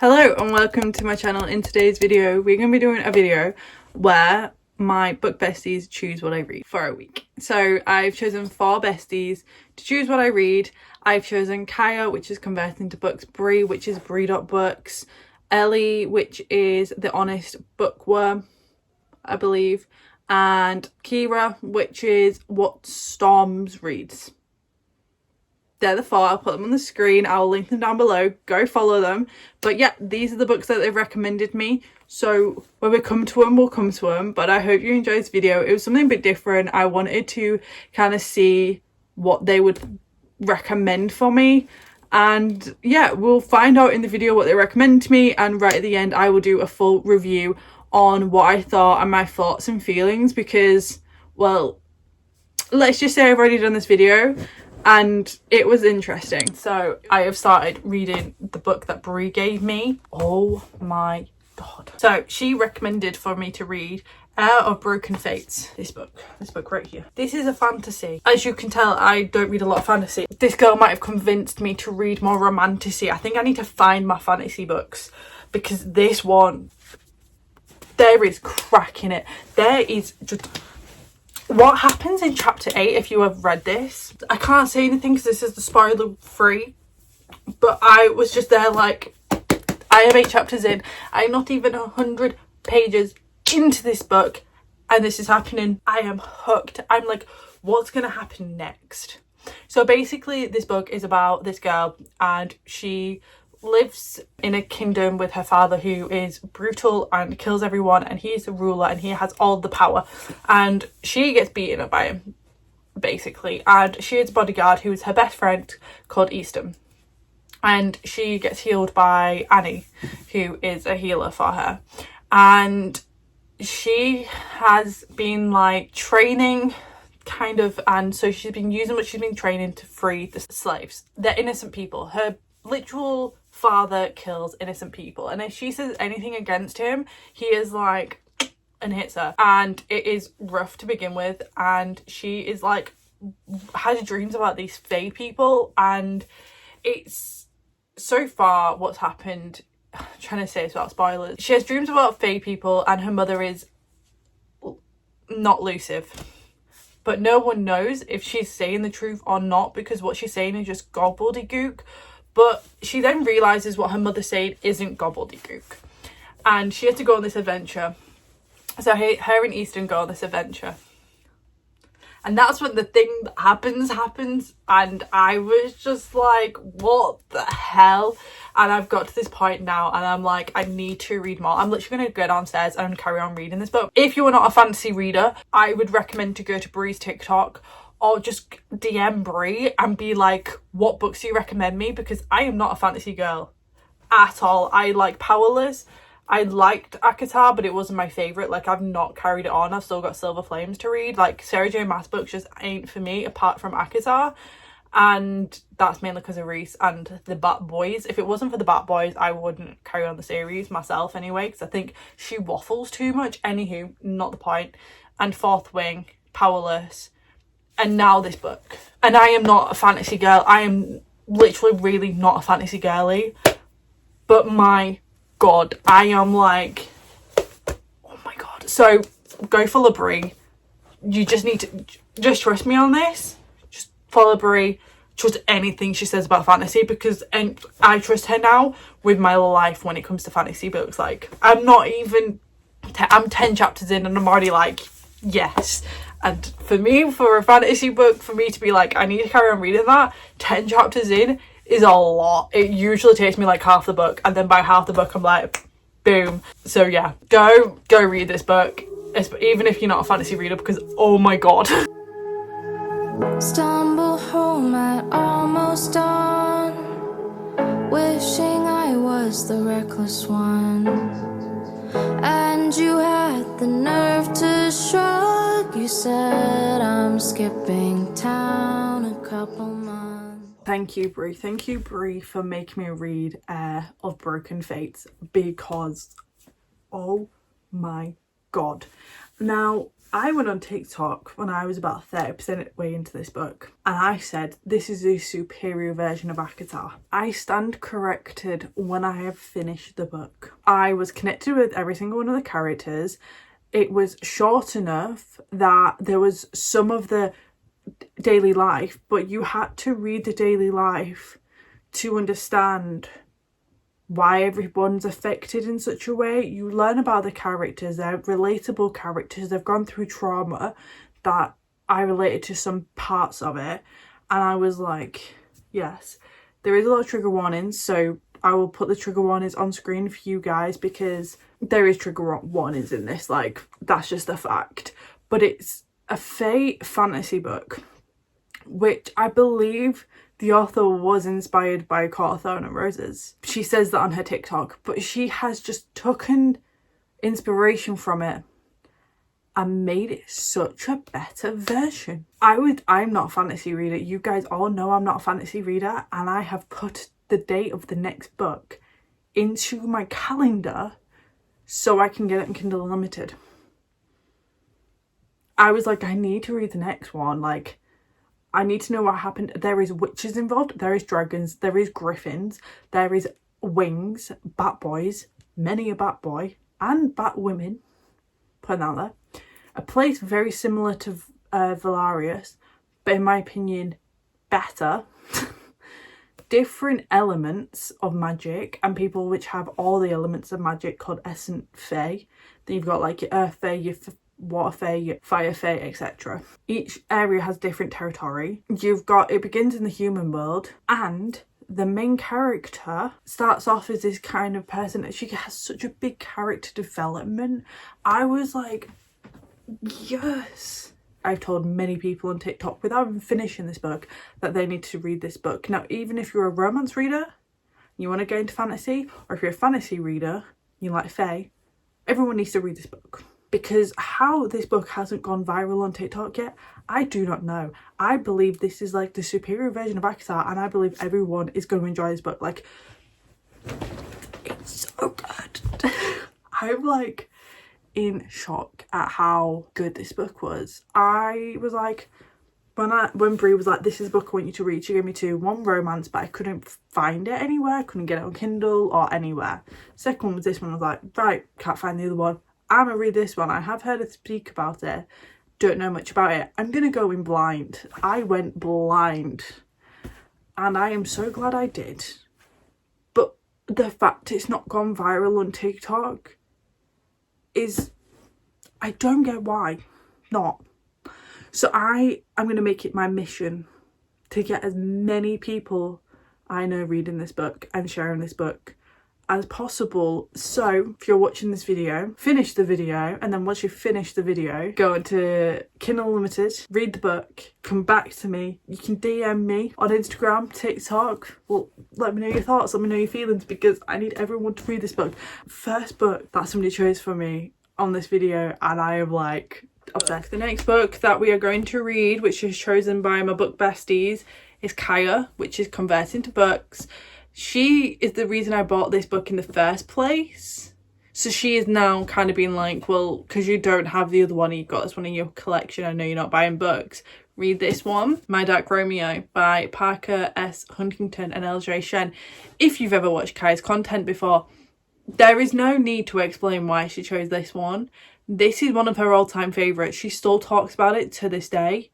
Hello and welcome to my channel. In today's video we're going to be doing a video where my book besties choose what I read for a week. So I've chosen 4 besties to choose what I read. I've chosen Haigh, which is Converting to Books, Bree, which is Bree.books, Ellie, which is The Honest Bookworm, I believe, and Kira, which is What Storms Reads. They're the 4. I'll put them on the screen. I'll link them down below. Go follow them. But yeah, these are the books that they've recommended me. So when we come to them, we'll come to them. But I hope you enjoyed this video. It was something a bit different. I wanted to kind of see what they would recommend for me. And yeah, we'll find out in the video what they recommend to me. And right at the end, I will do a full review on what I thought and my thoughts and feelings. Because, well, let's just say I've already done this video and it was interesting. So I have started reading the book that Bree gave me. Oh my god. So she recommended for me to read Heir of Broken Fates. This book right here. This is a fantasy. As you can tell, I don't read a lot of fantasy. This girl might have convinced me to read more romantasy. I think I need to find my fantasy books, because this one, there is crack in it. There is just what happens in chapter 8. If you have read this, I can't say anything because this is the spoiler free, but I was just there like, I am 8 chapters in. I'm not even 100 pages into this book and this is happening. I am hooked. I'm like, what's gonna happen next? So basically this book is about this girl, and she lives in a kingdom with her father, who is brutal and kills everyone, and he's the ruler and he has all the power, and she gets beaten up by him basically. And she has a bodyguard who is her best friend called Easton, and she gets healed by Annie, who is a healer for her. And she has been like training kind of, and so she's been using what she's been training to free the slaves. They're innocent people. Her literal father kills innocent people, and if she says anything against him, he is like and hits her, and it is rough to begin with. And she is like has dreams about these fae people, and it's so far what's happened, I'm trying to say this without spoilers, she has dreams about fae people, and her mother is not lucid, but no one knows if she's saying the truth or not, because what she's saying is just gobbledygook. But she then realises what her mother said isn't gobbledygook, and she has to go on this adventure. So her and Easton go on this adventure, and that's when the thing that happens, and I was just like, what the hell? And I've got to this point now and I'm like, I need to read more. I'm literally going to go downstairs and carry on reading this book. If you are not a fantasy reader, I would recommend to go to Bree's TikTok, or just DM Bree and be like, what books do you recommend me? Because I am not a fantasy girl at all. I like Powerless. I liked ACOTAR, but it wasn't my favourite. Like, I've not carried it on. I've still got Silver Flames to read. Like, Sarah J Maas books just ain't for me, apart from ACOTAR. And that's mainly because of Reese and the Bat Boys. If it wasn't for the Bat Boys, I wouldn't carry on the series myself anyway, because I think she waffles too much. Anywho, not the point. And Fourth Wing, Powerless, and now this book. And I am not a fantasy girl. I am literally really not a fantasy girly. But my god, I am like, oh my god. So go follow Bree. You just need to just trust me on this. Just follow Bree. Trust anything she says about fantasy, because I trust her now with my life when it comes to fantasy books. Like, I'm not even I'm 10 chapters in and I'm already like, yes. And for me, for a fantasy book, for me to be like, I need to carry on reading that, 10 chapters in is a lot. It usually takes me like half the book, and then by half the book I'm like, boom. So yeah, go read this book, even if you're not a fantasy reader, because oh my god. Stumble home at almost dawn, wishing I was the reckless one, and you had the nerve to shrug. You said I'm skipping town a couple months. Thank you, Bree. Thank you, Bree, for making me read Heir of Broken Fates, because oh my god. Now, I went on TikTok when I was about 30% way into this book and I said this is a superior version of ACOTAR. I stand corrected when I have finished the book. I was connected with every single one of the characters. It was short enough that there was some of the daily life, but you had to read the daily life to understand why everyone's affected in such a way. You learn about the characters, they're relatable characters, they've gone through trauma that I related to some parts of it, and I was like, yes. There is a lot of trigger warnings, so I will put the trigger warnings on screen for you guys because there is trigger warnings in this, like, that's just a fact. But it's a fae fantasy book, which I believe the author was inspired by Cawthorn and Roses. She says that on her TikTok, but she has just taken inspiration from it and made it such a better version. I'm not a fantasy reader. You guys all know I'm not a fantasy reader, and I have put the date of the next book into my calendar so I can get it in Kindle Unlimited. I was like, I need to read the next one. Like, I need to know what happened. There is witches involved, there is dragons, there is griffins, there is wings, bat boys, many a bat boy, and bat women, put that there. A place very similar to Valarius, but in my opinion, better. Different elements of magic, and people which have all the elements of magic called Essence Fae. Then you've got like your Earth Fae, your Water Fae, your Fire Fae, etc. Each area has different territory. It begins in the human world, and the main character starts off as this kind of person that she has such a big character development. I was like, yes. I've told many people on TikTok without even finishing this book that they need to read this book. Now, even if you're a romance reader, you want to go into fantasy, or if you're a fantasy reader, you like fae, everyone needs to read this book. Because how this book hasn't gone viral on TikTok yet, I do not know. I believe this is like the superior version of ACOTAR, and I believe everyone is going to enjoy this book. Like, it's so good. I'm like in shock at how good this book was. I was like, when Bree was like, this is a book I want you to read, she gave me one romance, but I couldn't find it anywhere. I couldn't get it on Kindle or anywhere. Second one was this one. I was like, right, can't find the other one. I'm gonna read this one. I have heard her speak about it, don't know much about it. I'm gonna go in blind. I went blind, and I am so glad I did. But the fact it's not gone viral on TikTok is, I don't get why not. So I'm gonna make it my mission to get as many people I know reading this book and sharing this book as possible. So if you're watching this video, finish the video, and then once you finish the video, go into Kindle Unlimited, read the book, come back to me. You can DM me on Instagram, TikTok. Well, let me know your thoughts, let me know your feelings, because I need everyone to read this book. First book that somebody chose for me on this video, and I am like obsessed. The next book that we are going to read, which is chosen by my book besties, is Haigh, which is Converting to Books. She is the reason I bought this book in the first place. So she is now kind of being like, well, because you don't have the other one, you've got this one in your collection, I know you're not buying books, read this one. My Dark Romeo by Parker S. Huntington and l.j.shen. If you've ever watched Kai's content before, there is no need to explain why she chose this one. This is one of her all-time favourites. She still talks about it to this day,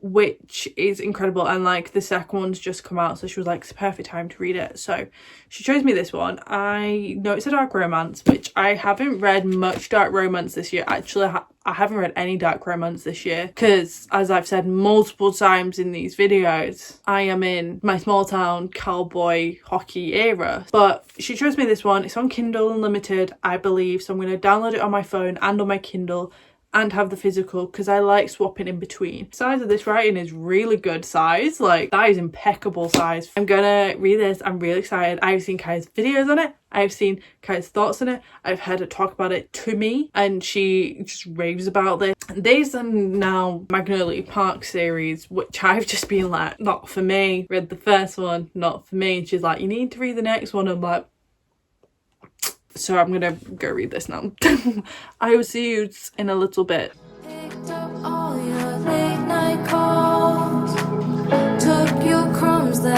which is incredible. And like the second one's just come out, so she was like, it's a perfect time to read it. So she chose me this one. I know it's a dark romance, which I haven't read much dark romance this year. Actually, I haven't read any dark romance this year because, as I've said multiple times in these videos, I am in my small town cowboy hockey era. But she chose me this one. It's on Kindle Unlimited, I believe, so I'm going to download it on my phone and on my Kindle and have the physical because I like swapping in between. The size of this writing is really good size. Like, that is impeccable size. I'm gonna read this. I'm really excited. I've seen Kai's videos on it. I've seen Kai's thoughts on it. I've heard her talk about it to me, and she just raves about this. These are now Magnolia Park series, which I've just been like, not for me. Read the first one, not for me. And she's like, you need to read the next one. I'm like, so I'm gonna go read this now. I will see you in a little bit. It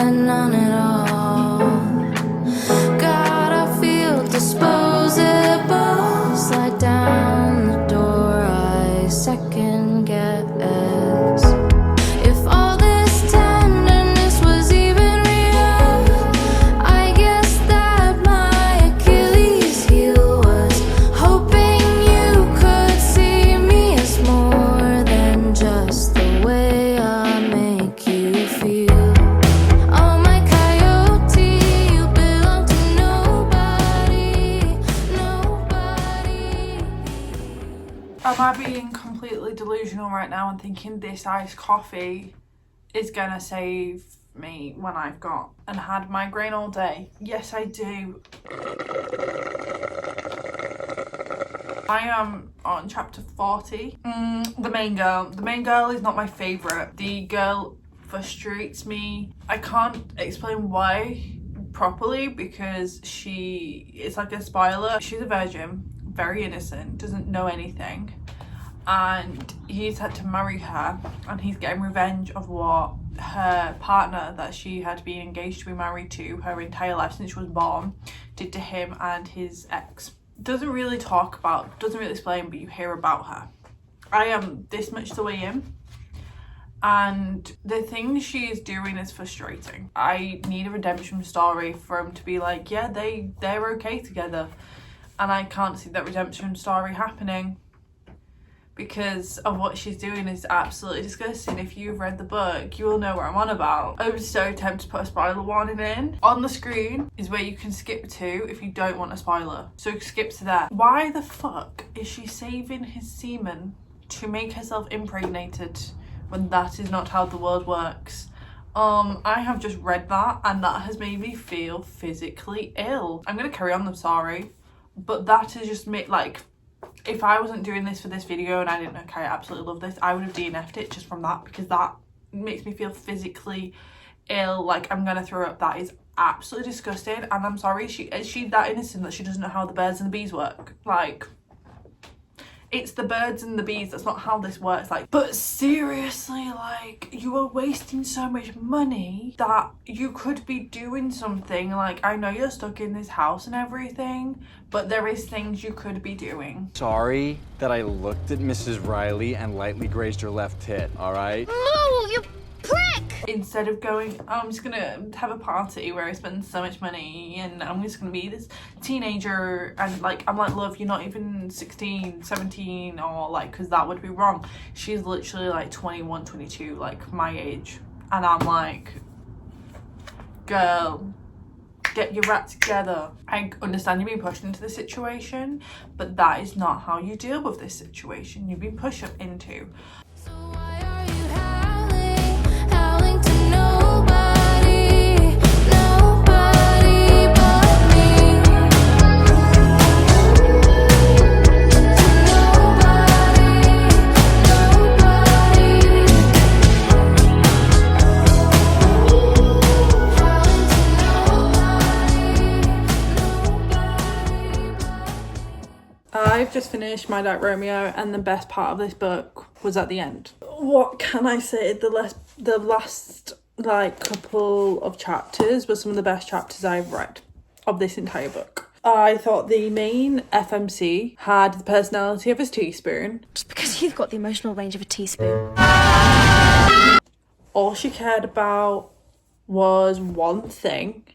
spent on it all. God, I feel disposable. Slide down the door, I second guess. If all this tenderness was even real, I guess that my Achilles heel was hoping you could see me as more than just the way I make you feel. Oh my coyote, you belong to nobody, nobody. Am I being completely delusional right now and thinking this iced coffee is gonna save me when I've got and had migraine all day? Yes, I do. I am on chapter 40. The main girl. The main girl is not my favourite. The girl frustrates me. I can't explain why properly because it's like a spoiler. She's a virgin, very innocent, doesn't know anything, and he's had to marry her, and he's getting revenge of what her partner that she had been engaged to be married to her entire life since she was born did to him and his ex. Doesn't really explain, but you hear about her. I am this much the way in, and the things she is doing is frustrating. I need a redemption story for him to be like, yeah, they're okay together, and I can't see that redemption story happening because of what she's doing is absolutely disgusting. If you've read the book, you will know what I'm on about. I was so tempted to put a spoiler warning in. On the screen is where you can skip to if you don't want a spoiler. So skip to that. Why the fuck is she saving his semen to make herself impregnated when that is not how the world works? I have just read that and that has made me feel physically ill. I'm gonna carry on, I'm sorry, but that has just made, like, if I wasn't doing this for this video and I didn't know, okay, I absolutely love this, I would have DNF'd it just from that, because that makes me feel physically ill, like I'm gonna throw up. That is absolutely disgusting, and I'm sorry, is she that innocent that she doesn't know how the birds and the bees work? Like, it's the birds and the bees, that's not how this works. Like, but seriously, like, you are wasting so much money that you could be doing something. Like, I know you're stuck in this house and everything, but there is things you could be doing. Sorry that I looked at Mrs. Riley and lightly grazed her left tit, all right? Move, you prick! Instead of going, oh, I'm just gonna have a party where I spend so much money and I'm just gonna be this teenager, and like, I'm like, love, you're not even 16, 17, or like, because that would be wrong. She's literally like 21, 22, like my age, and I'm like, girl, get your rat together. I understand you've been pushed into this situation, but that is not how you deal with this situation you've been pushed into. So why are you howling to nobody, nobody but me? I've just finished My Dark Romeo, and the best part of this book was at the end. What can I say? The last like couple of chapters were some of the best chapters I've read of this entire book. I thought the main FMC had the personality of a teaspoon. Just because you've got the emotional range of a teaspoon. All she cared about was one thing.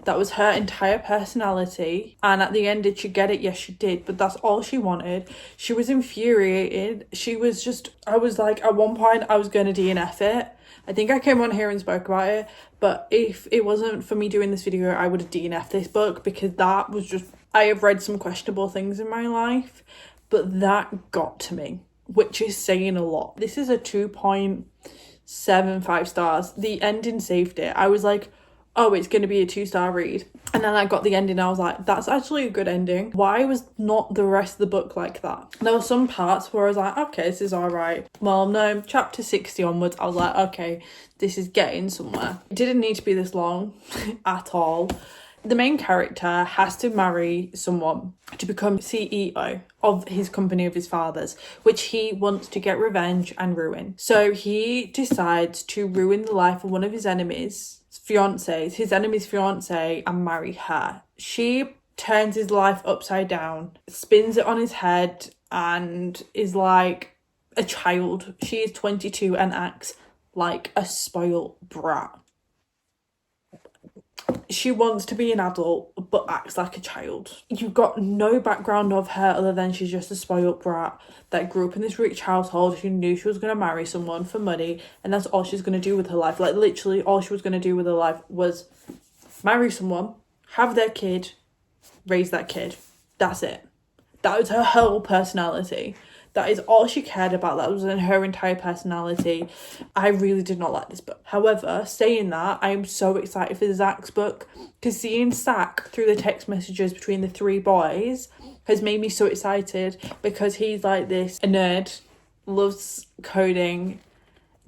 That was her entire personality. And at the end, did she get it? Yes, she did. But that's all she wanted. She was infuriated. She was just, I was like, at one point, I was going to DNF it. I think I came on here and spoke about it. But if it wasn't for me doing this video, I would have DNF'd this book, because that was just, I have read some questionable things in my life, but that got to me, which is saying a lot. This is a 2.75 stars. The ending saved it. I was like, oh, it's going to be a 2-star read. And then I got the ending, I was like, that's actually a good ending. Why was not the rest of the book like that? There were some parts where I was like, okay, this is all right. Well, no, chapter 60 onwards, I was like, okay, this is getting somewhere. It didn't need to be this long at all. The main character has to marry someone to become CEO of his company of his father's, which he wants to get revenge and ruin. So he decides to ruin the life of one of his enemies fiancés, his enemy's fiancée, and marry her. She turns his life upside down, spins it on his head, and is like a child. She is 22 and acts like a spoiled brat. She wants to be an adult but acts like a child. You've got no background of her other than she's just a spoiled brat that grew up in this rich household. She knew she was going to marry someone for money, and that's all she's going to do with her life. Like, literally all she was going to do with her life was marry someone, have their kid, raise that kid. That's it. That was her whole personality. That is all she cared about. That was in her entire personality. I really did not like this book. However, saying that, I am so excited for Zach's book, because seeing Zach through the text messages between the three boys has made me so excited, because he's like this, a nerd, loves coding,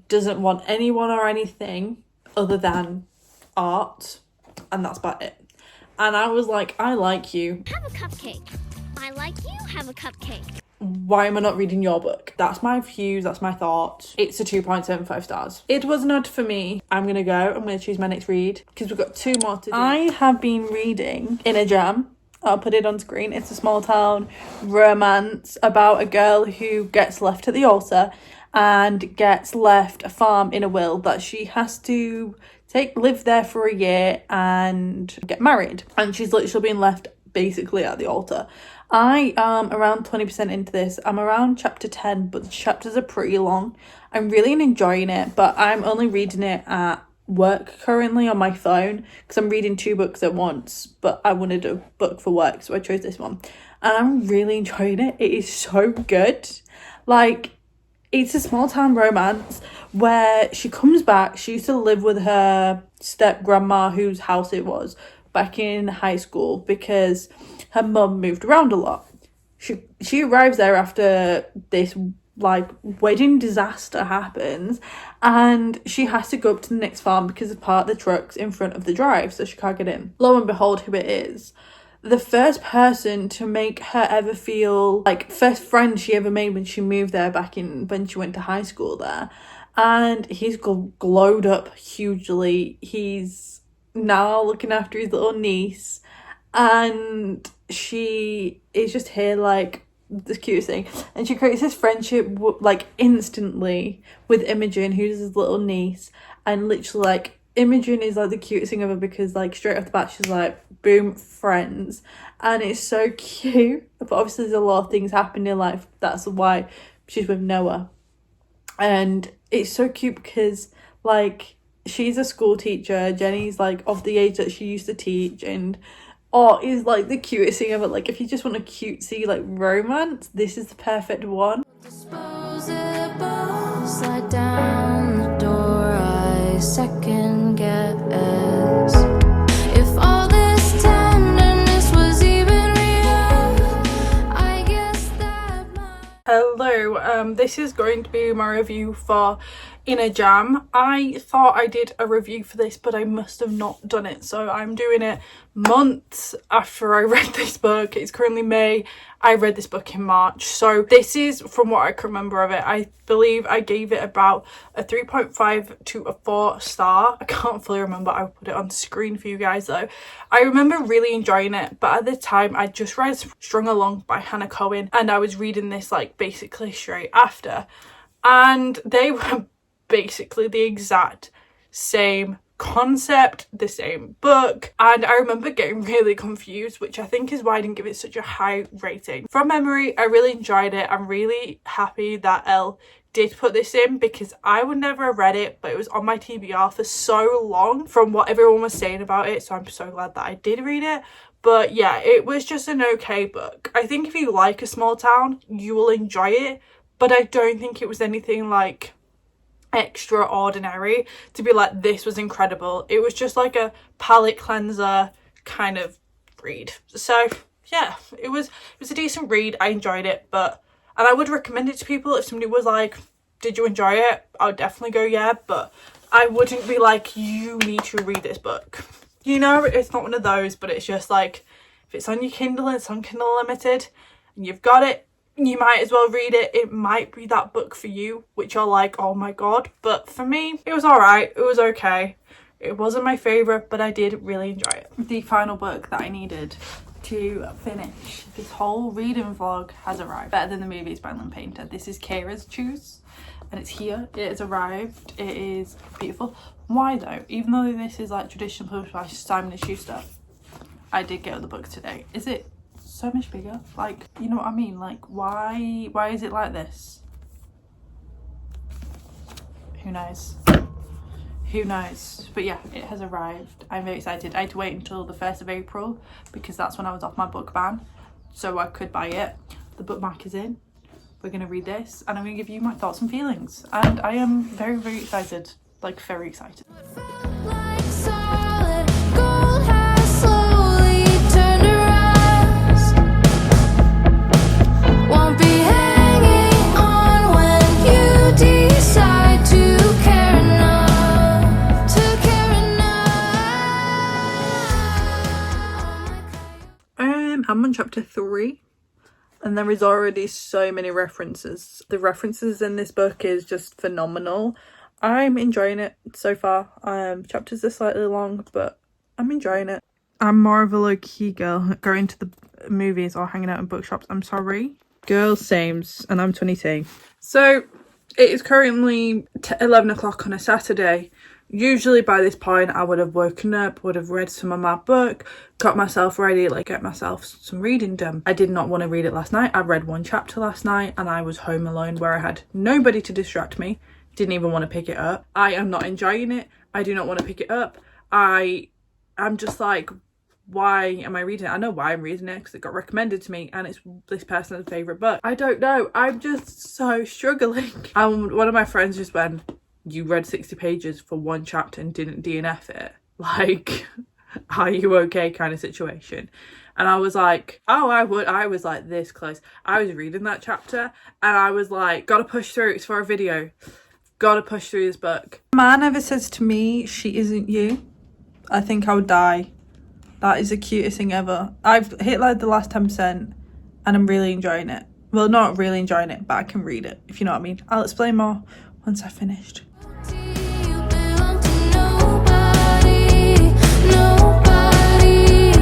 doesn't want anyone or anything other than art, and that's about it. And I was like, I like you. Have a cupcake. I like you. Have a cupcake. Why am I not reading your book? That's my views, that's my thoughts. It's a 2.75 stars. It was not for me. I'm gonna go, I'm gonna choose my next read, because we've got 2 more to do. I have been reading In a Jam. I'll put it on screen. It's a small town romance about a girl who gets left at the altar and gets left a farm in a will that she has to live there for a year and get married. And she's literally been left basically at the altar. I am around 20% into this. I'm around chapter 10, but the chapters are pretty long. I'm really enjoying it, but I'm only reading it at work currently on my phone, because I'm reading 2 books at once, but I wanted a book for work, so I chose this one. And I'm really enjoying it. It is so good. Like, it's a small town romance where she comes back. She used to live with her step grandma, whose house it was, back in high school, because her mum moved around a lot. She arrives there after this like wedding disaster happens, and she has to go up to the next farm because of part of the truck's in front of the drive, so she can't get in. Lo and behold, who it is. The first person to make her ever feel like, first friend she ever made when she moved there back in when she went to high school there. And he's glowed up hugely. He's now looking after his little niece, and she is just here like the cutest thing. And she creates this friendship like instantly with Imogen, who's his little niece. And literally like Imogen is like the cutest thing ever, because like straight off the bat she's like, boom, friends. And it's so cute, but obviously there's a lot of things happening in life, that's why she's with Noah. And it's so cute because like she's a school teacher, Jenny's like of the age that she used to teach, and is like the cutest thing ever. Like, if you just want a cutesy like romance, this is the perfect one. Disposable, slide down the door, I second guess. If all this tenderness was even real, I guess that Hello, this is going to be my review for In a Jam. I thought I did a review for this, but I must have not done it, so I'm doing it months after I read this book. It's currently May. I read this book in March, so this is from what I can remember of it. I believe I gave it about a 3.5 to a 4 star. I can't fully remember. I'll put it on screen for you guys though. I remember really enjoying it, but at the time I just read Strung Along by Hannah Cohen, and I was reading this like basically straight after, and they were basically the exact same concept, the same book, and I remember getting really confused, which I think is why I didn't give it such a high rating. From memory, I really enjoyed it. I'm really happy that Elle did put this in, because I would never have read it, but it was on my TBR for so long from what everyone was saying about it, so I'm so glad that I did read it. But yeah, it was just an okay book. I think if you like a small town, you will enjoy it, but I don't think it was anything like extraordinary to be like, this was incredible. It was just like a palate cleanser kind of read. So yeah, it was a decent read. I enjoyed it, and I would recommend it to people. If somebody was like, did you enjoy it? I would definitely go yeah, but I wouldn't be like, you need to read this book. You know, it's not one of those, but it's just like, if it's on your Kindle and it's on Kindle Unlimited and you've got it, you might as well read it. It might be that book for you, which are like, oh my god. But for me, it was alright. It was okay. It wasn't my favourite, but I did really enjoy it. The final book that I needed to finish this whole reading vlog has arrived. Better Than the Movies by Lynn Painter. This is Kira's Choose, and it's here. It has arrived. It is beautiful. Why though? Even though this is like traditional published by Simon & Schuster, I did get the book today. Is it so much bigger? Like, you know what I mean? Like, why is it like this? Who knows? Who knows? But yeah, it has arrived. I'm very excited. I had to wait until the 1st of April because that's when I was off my book ban, so I could buy it. The bookmark is in. We're going to read this and I'm going to give you my thoughts and feelings, and I am very, very excited. Like, very excited. Like solid gold has slowly turned to rust. Won't be hanging on when you decide to care enough. To care enough. I'm on chapter 3. And there is already so many references. The references in this book is just phenomenal. I'm enjoying it so far. Chapters are slightly long, but I'm enjoying it. I'm more of a low-key girl, going to the movies or hanging out in bookshops. I'm sorry. Girls, sames, and I'm 22. So it is currently 11 o'clock on a Saturday. Usually by this point I would have woken up, would have read some of my book, got myself ready, like get myself some reading done. I did not want to read it last night. I read one chapter last night and I was home alone where I had nobody to distract me. Didn't even want to pick it up. I am not enjoying it. I do not want to pick it up. I'm just like, why am I reading it? I know why I'm reading it, because it got recommended to me and it's this person's favourite book. I don't know. I'm just so struggling. One of my friends just went, you read 60 pages for one chapter and didn't DNF it. Like, are you okay kind of situation. And I was like, oh, I would. I was like this close. I was reading that chapter and I was like, gotta push through. It's for a video. Gotta push through this book. A man ever says to me, she isn't you, I think I would die. That is the cutest thing ever. I've hit like the last 10% and I'm really enjoying it. Well, not really enjoying it, but I can read it, if you know what I mean. I'll explain more once I've finished. You belong to nobody, nobody.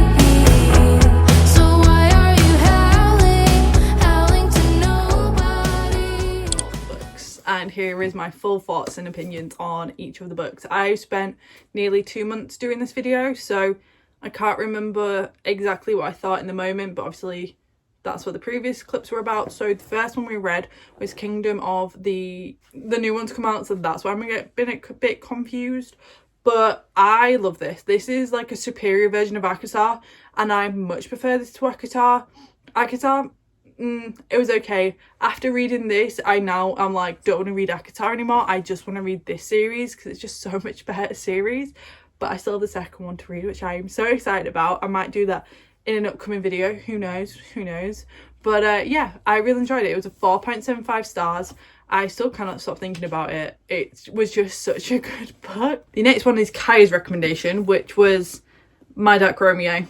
So why are you howling to nobody? Books, and here is my full thoughts and opinions on each of the books. I spent nearly 2 months doing this video, so I can't remember exactly what I thought in the moment, but obviously that's what the previous clips were about. So the first one we read was Kingdom of the new one's come out, so that's why I'm been a bit confused. But I love this. This is like a superior version of ACOTAR, and I much prefer this to ACOTAR. ACOTAR, it was okay. After reading this, I'm like, don't want to read ACOTAR anymore. I just want to read this series because it's just so much better series. But I still have the second one to read, which I am so excited about. I might do that in an upcoming video. Who knows? But yeah, I really enjoyed it. It was a 4.75 stars. I still cannot stop thinking about it. It was just such a good book. The next one is Kai's recommendation, which was My Dark Romeo.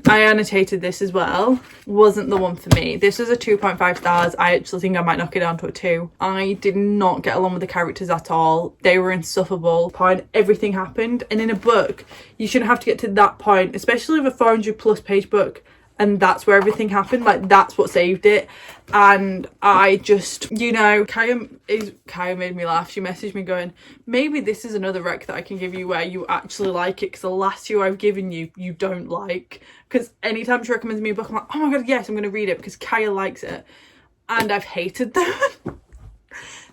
I annotated this as well. Wasn't the one for me. This was a 2.5 stars. I actually think I might knock it down to a 2. I did not get along with the characters at all. They were insufferable. Everything happened, and in a book you shouldn't have to get to that point, especially with a 400+ page book, and that's where everything happened. Like, that's what saved it. And I just, you know, Kaya made me laugh. She messaged me going, maybe this is another rec that I can give you where you actually like it, because the last 2 I've given you, you don't like. Because anytime she recommends me a book, I'm like, oh my god, yes, I'm going to read it because Kaya likes it. And I've hated them.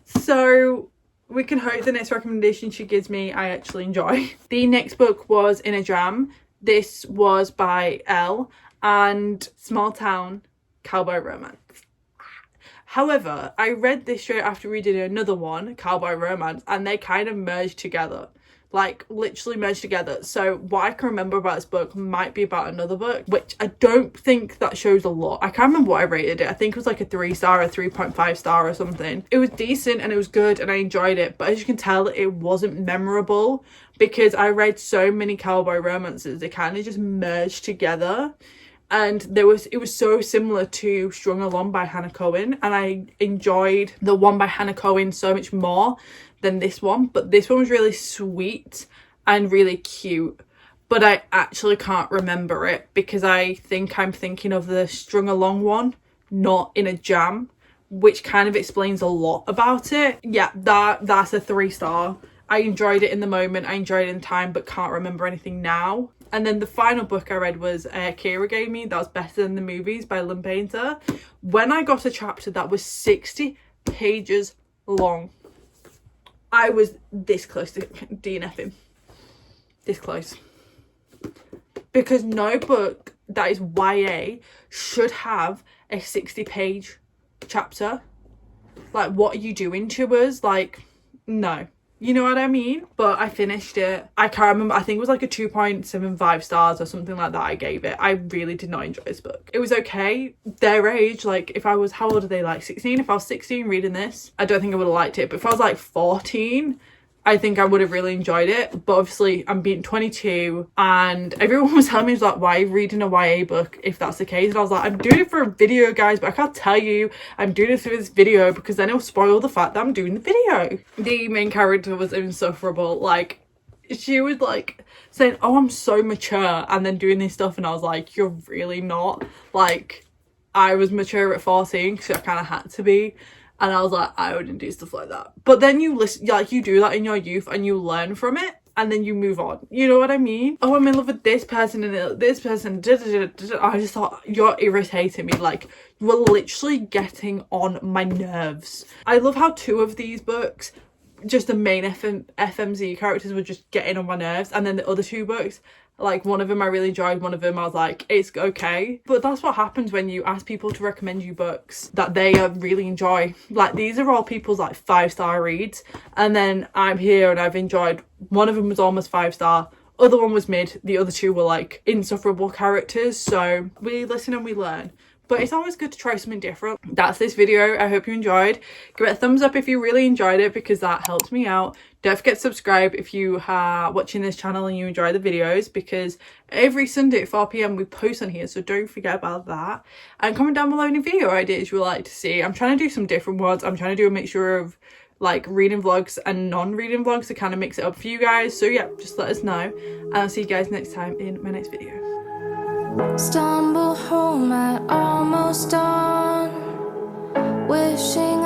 So we can hope the next recommendation she gives me, I actually enjoy. The next book was In a Jam. This was by Elle, and Small Town Cowboy Romance. However, I read this straight after reading another one, Cowboy Romance, and they kind of merged together. Like, literally merged together. So what I can remember about this book might be about another book, which I don't think that shows a lot. I can't remember what I rated it. I think it was like a 3 star or 3.5 star or something. It was decent and it was good and I enjoyed it, but as you can tell, it wasn't memorable because I read so many cowboy romances. They kind of just merged together. And it was so similar to Strung Along by Hannah Cohen, and I enjoyed the one by Hannah Cohen so much more than this one. But this one was really sweet and really cute, but I actually can't remember it because I think I'm thinking of the strung along one, not in a jam, which kind of explains a lot about it. Yeah, that's a 3-star. I enjoyed it in the moment, I enjoyed it in time, but can't remember anything now. And then the final book I read was Kira gave me, that was Better Than the Movies by Lynn Painter. When I got a chapter that was 60 pages long, I was this close to DNFing. This close. Because no book that is YA should have a 60-page chapter. Like, what are you doing to us? Like, no. You know what I mean? But I finished it. I can't remember. I think it was like a 2.75 stars or something like that I gave it. I really did not enjoy this book. It was okay. Their age, like if I was, how old are they? Like 16? If I was 16 reading this, I don't think I would have liked it. But if I was like 14, I think I would have really enjoyed it. But obviously I'm being 22 and everyone was telling me, like, why are you reading a YA book if that's the case? And I was like, I'm doing it for a video, guys, but I can't tell you I'm doing it for this video because then it'll spoil the fact that I'm doing the video. The main character was insufferable. Like, she was like saying, oh, I'm so mature, and then doing this stuff, and I was like, you're really not. Like, I was mature at 14 because I kind of had to be. And I was like, I wouldn't do stuff like that. But then you listen, like, you do that in your youth and you learn from it and then you move on. You know what I mean? Oh, I'm in love with this person and this person. I just thought, you're irritating me. Like, you were literally getting on my nerves. I love how 2 of these books, just the main FMZ characters were just getting on my nerves. And then the other 2 books, like, one of them I really enjoyed, one of them I was like, it's okay. But that's what happens when you ask people to recommend you books that they really enjoy. Like, these are all people's like 5-star reads, and then I'm here and I've enjoyed. One of them was almost 5-star, other one was mid, the other 2 were like insufferable characters. So we listen and we learn. But it's always good to try something different. That's this video. I hope you enjoyed. Give it a thumbs up if you really enjoyed it because that helps me out. Don't forget to subscribe if you are watching this channel and you enjoy the videos, because every Sunday at 4 p.m. we post on here, so don't forget about that. And comment down below any video ideas you would like to see. I'm trying to do some different ones. I'm trying to do a mixture of like reading vlogs and non-reading vlogs to kind of mix it up for you guys. So yeah, just let us know, and I'll see you guys next time in my next video. Stumble home at almost dawn, wishing